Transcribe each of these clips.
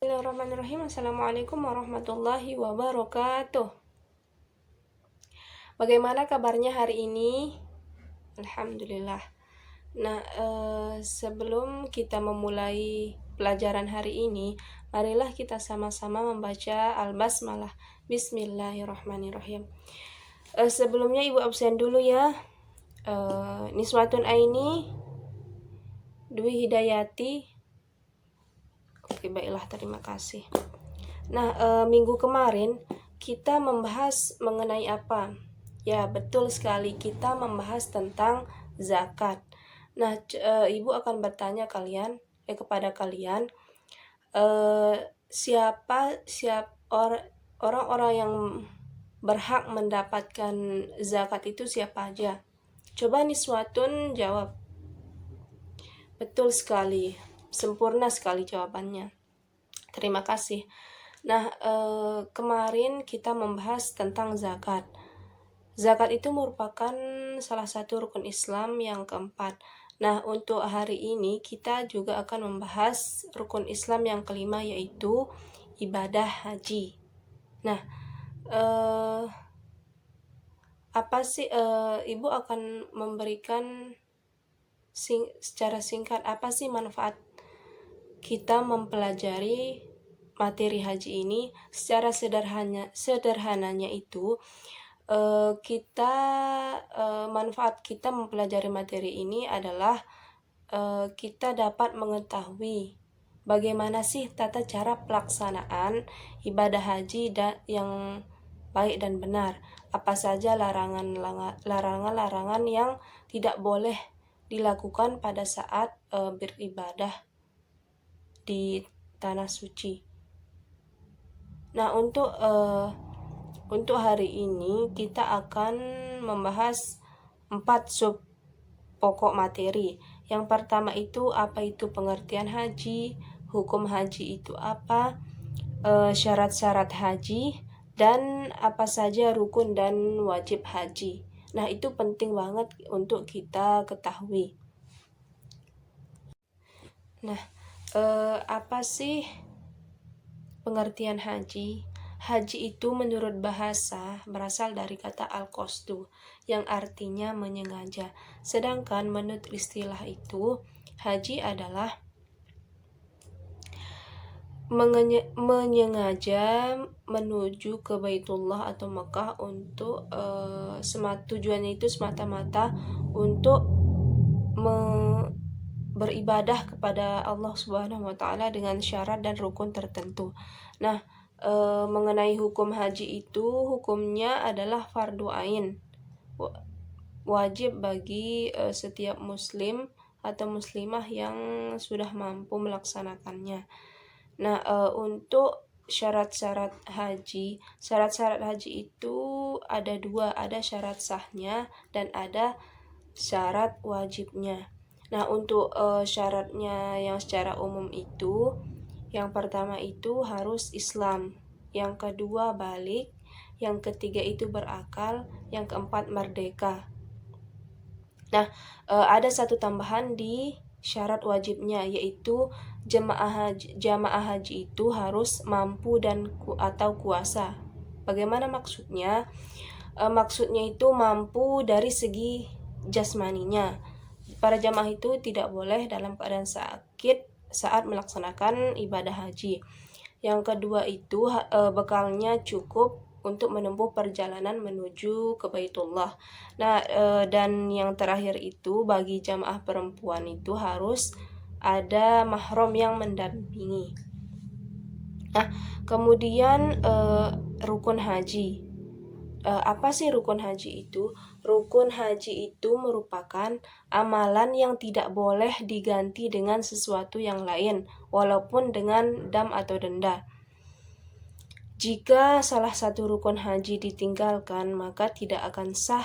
Bismillahirrahmanirrahim. Assalamualaikum warahmatullahi wabarakatuh. Bagaimana kabarnya hari ini? Alhamdulillah. Nah, sebelum kita memulai pelajaran hari ini, marilah kita sama-sama membaca Al-Basmalah. Bismillahirrahmanirrahim. Sebelumnya Ibu absen dulu ya. Niswatun Aini, Dwi Hidayati. Oke, baiklah, terima kasih. Nah, minggu kemarin kita membahas mengenai apa? Ya, betul sekali, kita membahas tentang zakat. Nah, Ibu akan bertanya kepada kalian, siapa orang-orang yang berhak mendapatkan zakat itu siapa aja? Coba Niswatun jawab. Betul sekali, sempurna sekali jawabannya. Terima kasih. Nah, kemarin kita membahas tentang zakat. Zakat itu merupakan salah satu rukun Islam yang keempat. Nah, untuk hari ini kita juga akan membahas rukun Islam yang kelima, yaitu ibadah haji. Nah, Ibu akan memberikan secara singkat apa sih manfaat kita mempelajari materi haji ini. Secara sederhananya itu manfaat kita mempelajari materi ini adalah kita dapat mengetahui bagaimana sih tata cara pelaksanaan ibadah haji yang baik dan benar. Apa saja larangan-larangan yang tidak boleh dilakukan pada saat beribadah di tanah suci. Nah, untuk hari ini kita akan membahas 4 sub pokok materi. Yang pertama itu apa itu pengertian haji, hukum haji itu apa, syarat-syarat haji, dan apa saja rukun dan wajib haji. Nah, itu penting banget untuk kita ketahui. Nah, apa sih pengertian haji? Haji itu menurut bahasa berasal dari kata al-qasdu yang artinya menyengaja. Sedangkan menurut istilah itu, haji adalah menyengaja menuju ke Baitullah atau Mekah untuk tujuannya itu semata-mata untuk beribadah kepada Allah Subhanahu wa taala dengan syarat dan rukun tertentu. Nah, mengenai hukum haji itu, hukumnya adalah fardu ain. Wajib bagi setiap muslim atau muslimah yang sudah mampu melaksanakannya. Nah, untuk syarat-syarat haji itu ada dua, ada syarat sahnya dan ada syarat wajibnya. Nah, untuk syaratnya yang secara umum itu, yang pertama itu harus Islam, yang kedua balik, yang ketiga itu berakal, yang keempat merdeka. Nah, ada satu tambahan di syarat wajibnya, yaitu jamaah haji itu harus mampu atau kuasa. Bagaimana maksudnya? Maksudnya itu mampu dari segi jasmaninya. Para jamaah itu tidak boleh dalam keadaan sakit saat melaksanakan ibadah haji. Yang kedua itu bekalnya cukup untuk menempuh perjalanan menuju ke Baitullah. Nah, dan yang terakhir itu bagi jamaah perempuan itu harus ada mahram yang mendampingi. Nah, kemudian rukun haji. Apa sih rukun haji itu? Rukun haji itu merupakan amalan yang tidak boleh diganti dengan sesuatu yang lain, walaupun dengan dam atau denda. Jika salah satu rukun haji ditinggalkan, maka tidak akan sah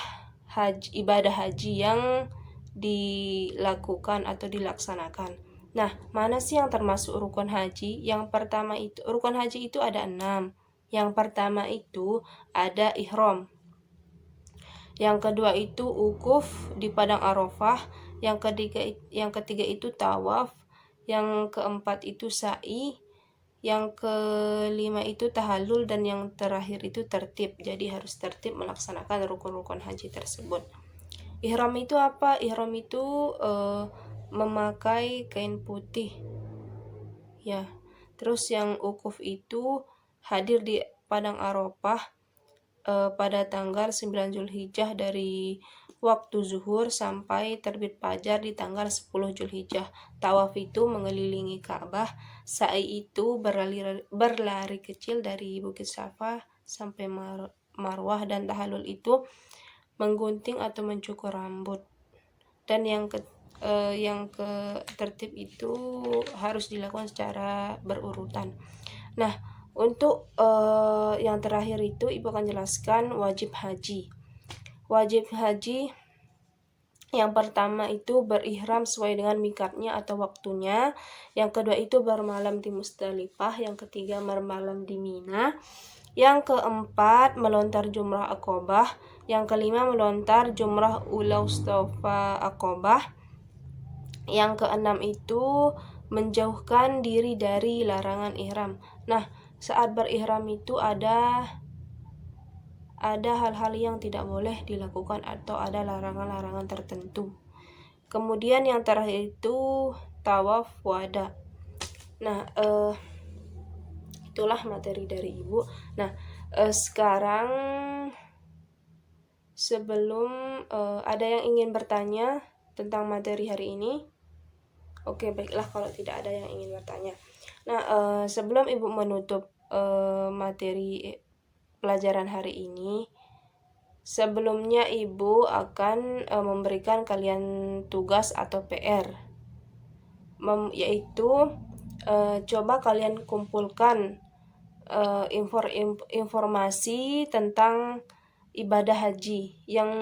ibadah haji yang dilakukan atau dilaksanakan. Nah, mana sih yang termasuk rukun haji? Yang pertama itu, rukun haji itu ada 6. Yang pertama itu ada ihram. Yang kedua itu wukuf di padang Arafah. Yang ketiga itu tawaf. Yang keempat itu sa'i. Yang kelima itu tahallul, dan yang terakhir itu tertib. Jadi harus tertib melaksanakan rukun-rukun haji tersebut. Ihram itu apa? Ihram itu memakai kain putih. Ya. Terus yang ukuf itu hadir di padang Arafah pada tanggal 9 Zulhijjah dari waktu zuhur sampai terbit fajar di tanggal 10 Zulhijjah. Tawaf itu mengelilingi Ka'bah. Sa'i itu berlari kecil dari Bukit Safa sampai Marwah, dan tahallul itu menggunting atau mencukur rambut. Dan yang ke tertib itu harus dilakukan secara berurutan. Nah, untuk yang terakhir itu Ibu akan jelaskan wajib haji. Wajib haji yang pertama itu berihram sesuai dengan mikatnya atau waktunya. Yang kedua itu bermalam di Musdalifah. Yang ketiga bermalam di Mina. Yang keempat melontar jumrah Aqobah. Yang kelima melontar jumrah Ula Wusta Aqobah. Yang keenam itu menjauhkan diri dari larangan ihram. Nah, saat berihram itu ada hal-hal yang tidak boleh dilakukan atau ada larangan-larangan tertentu. Kemudian yang terakhir itu tawaf wada. Nah, itulah materi dari Ibu. Nah, sekarang sebelum ada yang ingin bertanya tentang materi hari ini. Oke, baiklah kalau tidak ada yang ingin bertanya. Nah, sebelum Ibu menutup materi pelajaran hari ini, sebelumnya Ibu akan memberikan kalian tugas atau PR, yaitu coba kalian kumpulkan informasi tentang ibadah haji yang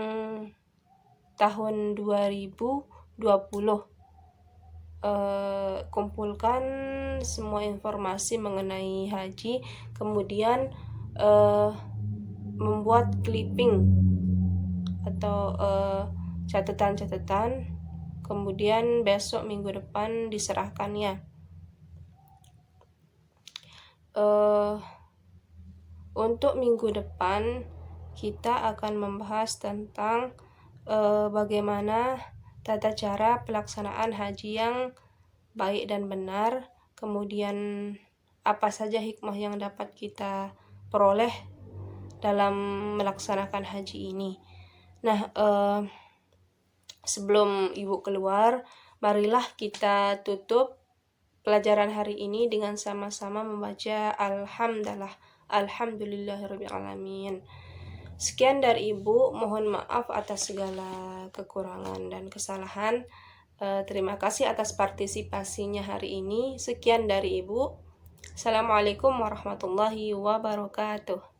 tahun 2020. Kumpulkan semua informasi mengenai haji, kemudian membuat clipping atau catatan-catatan, kemudian besok minggu depan diserahkannya. Untuk minggu depan kita akan membahas tentang bagaimana tata cara pelaksanaan haji yang baik dan benar, kemudian apa saja hikmah yang dapat kita peroleh dalam melaksanakan haji ini. Nah, sebelum Ibu keluar, marilah kita tutup pelajaran hari ini dengan sama-sama membaca Alhamdulillahirabbil alamin. Sekian dari Ibu, mohon maaf atas segala kekurangan dan kesalahan. Terima kasih atas partisipasinya hari ini. Sekian dari Ibu. Assalamualaikum warahmatullahi wabarakatuh.